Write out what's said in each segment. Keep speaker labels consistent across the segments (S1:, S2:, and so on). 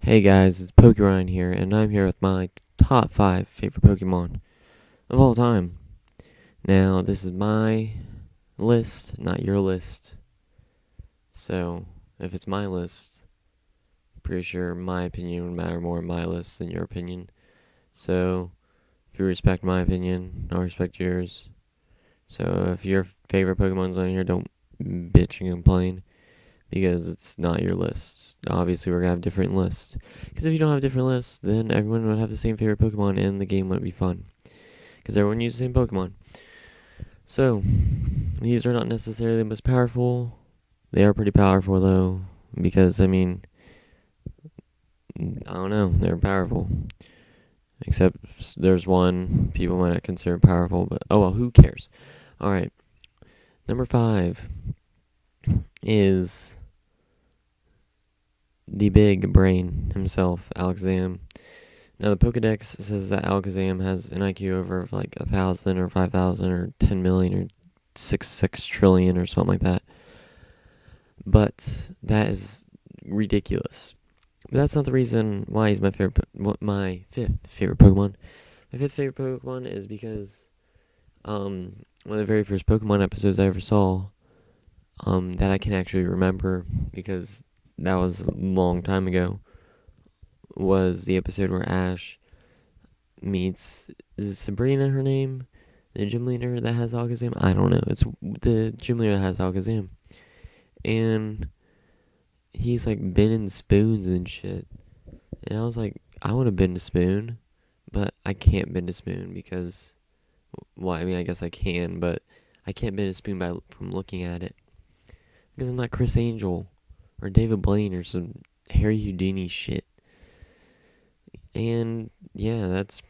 S1: Hey guys, it's Pokéryan here, and I'm here with my top 5 favorite Pokemon of all time. Now, this is my list, not your list. So, if it's my list, pretty sure my opinion would matter more in my list than your opinion. So, if you respect my opinion, I'll respect yours. So, if your favorite Pokemon's on here, don't bitch and complain because it's not your list. Obviously, we're gonna have different lists. Because if you don't have different lists, then everyone would have the same favorite Pokemon and the game wouldn't be fun. Because everyone uses the same Pokemon. So, these are not necessarily the most powerful. They are pretty powerful, though. Because, I don't know. They're powerful. Except there's one people might not consider powerful, but oh well, who cares? Alright. Number 5 is the big brain himself, Alakazam. Now, the Pokedex says that Alakazam has an IQ over like 1,000 or 5,000 or 10 million or 6 trillion or something like that. But that is ridiculous. But that's not the reason why he's my my fifth favorite Pokemon. My fifth favorite Pokemon is because one of the very first Pokemon episodes I ever saw that I can actually remember because that was a long time ago was the episode where Ash meets, is it Sabrina her name? The gym leader that has Alakazam? I don't know. It's the gym leader that has Alakazam. And he's like bending spoons and shit. And I was like, I want to bend a spoon, but I can't bend a spoon because, well, I mean, I guess I can, but I can't bend a spoon from looking at it. Because I'm not Chris Angel or David Blaine or some Harry Houdini shit. And yeah, that's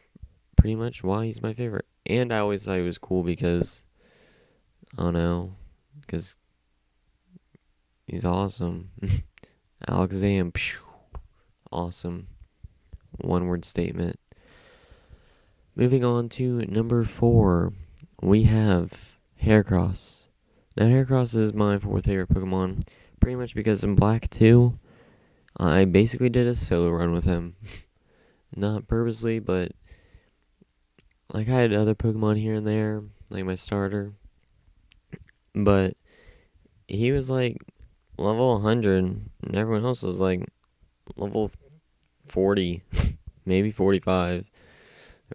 S1: pretty much why he's my favorite. And I always thought he was cool because, I don't know, because he's awesome. Alakazam, phew, awesome. One word statement. Moving on to number 4, we have Heracross. Now, Heracross is my fourth favorite Pokemon, pretty much because in Black 2, I basically did a solo run with him. Not purposely, but like I had other Pokemon here and there, like my starter. But he was like level 100, and everyone else was like level 40, maybe 45,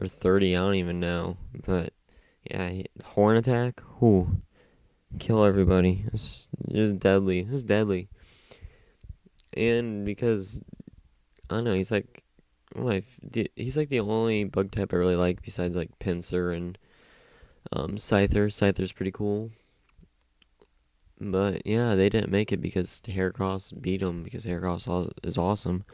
S1: or 30, I don't even know. But yeah, Horn Attack, kill everybody. It was deadly. It was deadly. And because, I don't know, he's like the only bug type I really like besides like Pinsir and Scyther. Scyther's pretty cool. But yeah, they didn't make it because Heracross beat him because Heracross is awesome.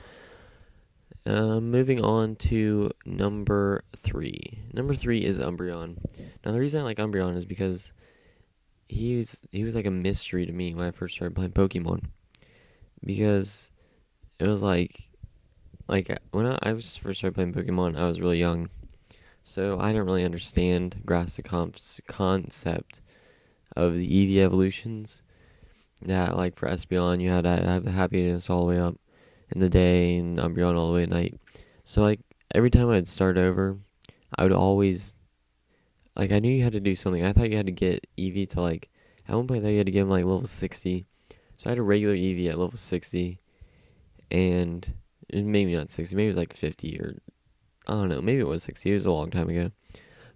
S1: Moving on to number 3. Number 3 is Umbreon. Now the reason I like Umbreon is because he was like a mystery to me when I first started playing Pokemon. Because it was like when I was first started playing Pokemon, I was really young. So I didn't really grasp the concept of the Eevee evolutions. That like for Espeon you had to have the happiness all the way up in the day and Umbreon all the way at night. So like every time I'd start over, I would always I knew you had to do something. I thought you had to get Eevee to like at one point I thought you had to get him like level 60. So I had a regular Eevee at level 60 and maybe not 60, maybe it was like 50 or I don't know, maybe it was 60. It was a long time ago.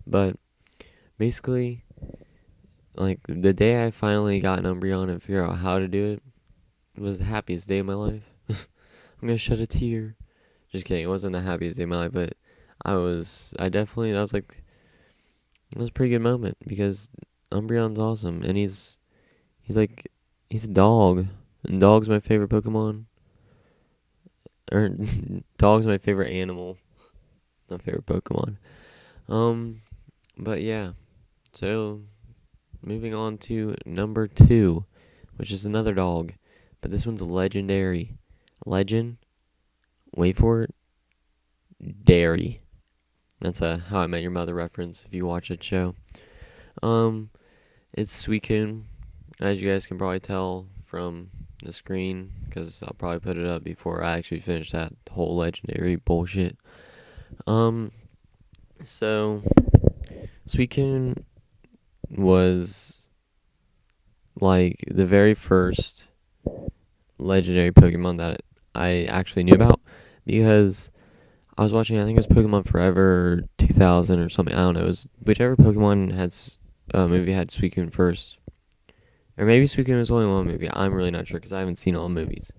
S1: But basically, like the day I finally got an Umbreon and figured out how to do it was the happiest day of my life. I'm gonna shed a tear. Just kidding. It wasn't the happiest day of my life, but that was a pretty good moment because Umbreon's awesome and he's a dog. And dog's my favorite Pokemon. Or dog's my favorite animal. Not favorite Pokemon. But yeah. So moving on to number 2, which is another dog, but this one's legendary. Legend. Wait for it. Dairy. That's a How I Met Your Mother reference if you watch that show. It's Suicune, as you guys can probably tell from the screen because I'll probably put it up before I actually finish that whole legendary bullshit. So Suicune was like the very first legendary Pokemon that I actually knew about because I was watching, I think it was Pokemon Forever 2000 or something. I don't know. It was whichever Pokemon movie had Suicune first. Or maybe Suicune was only one movie. I'm really not sure because I haven't seen all the movies.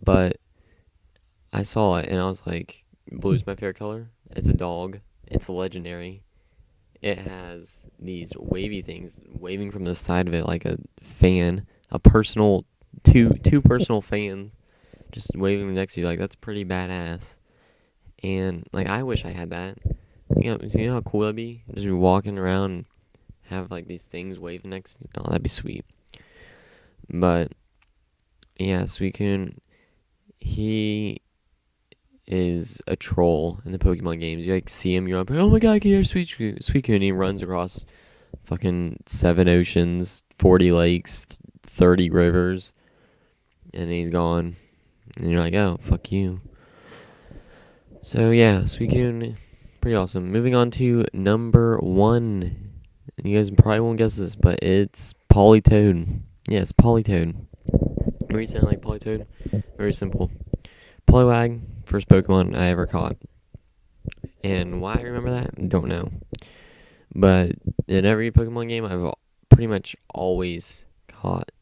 S1: But I saw it and I was like, blue's my favorite color. It's a dog. It's legendary. It has these wavy things waving from the side of it like a fan. A personal, two personal fans just waving next to you. Like, that's pretty badass. And, like, I wish I had that. You know how cool that'd be? Just be walking around and have, like, these things waving next to you. Oh, that'd be sweet. But, yeah, Suicune, he is a troll in the Pokemon games. You, like, see him, you're like, oh my god, I can hear Suicune. And he runs across fucking 7 oceans, 40 lakes, 30 rivers. And he's gone. And you're like, oh, fuck you. So, yeah, Suicune, pretty awesome. Moving on to number 1. You guys probably won't guess this, but it's Politoed. Yes, Politoed. The reason I like Politoed, very simple. Poliwag, first Pokemon I ever caught. And why I remember that, don't know. But in every Pokemon game, I've pretty much always caught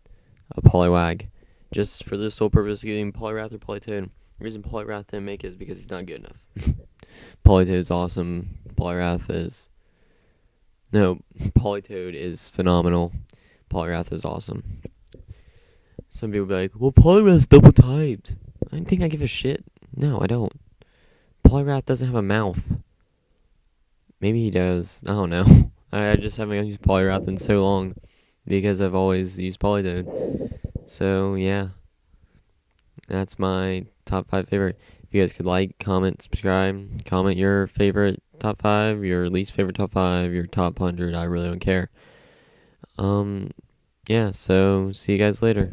S1: a Poliwag. Just for the sole purpose of getting Poliwrath or Politoed. The reason Poliwrath didn't make it is because he's not good enough. Politoed is awesome. Politoed is phenomenal. Poliwrath is awesome. Some people be like, well, Poliwrath's double typed. I don't think I give a shit. No, I don't. Poliwrath doesn't have a mouth. Maybe he does. I don't know. I just haven't used Poliwrath in so long because I've always used Politoed. So, yeah. That's my top 5 favorite. If you guys could like, comment, subscribe, comment your favorite top 5, your least favorite top 5, your top 100. I really don't care. Yeah, so see you guys later.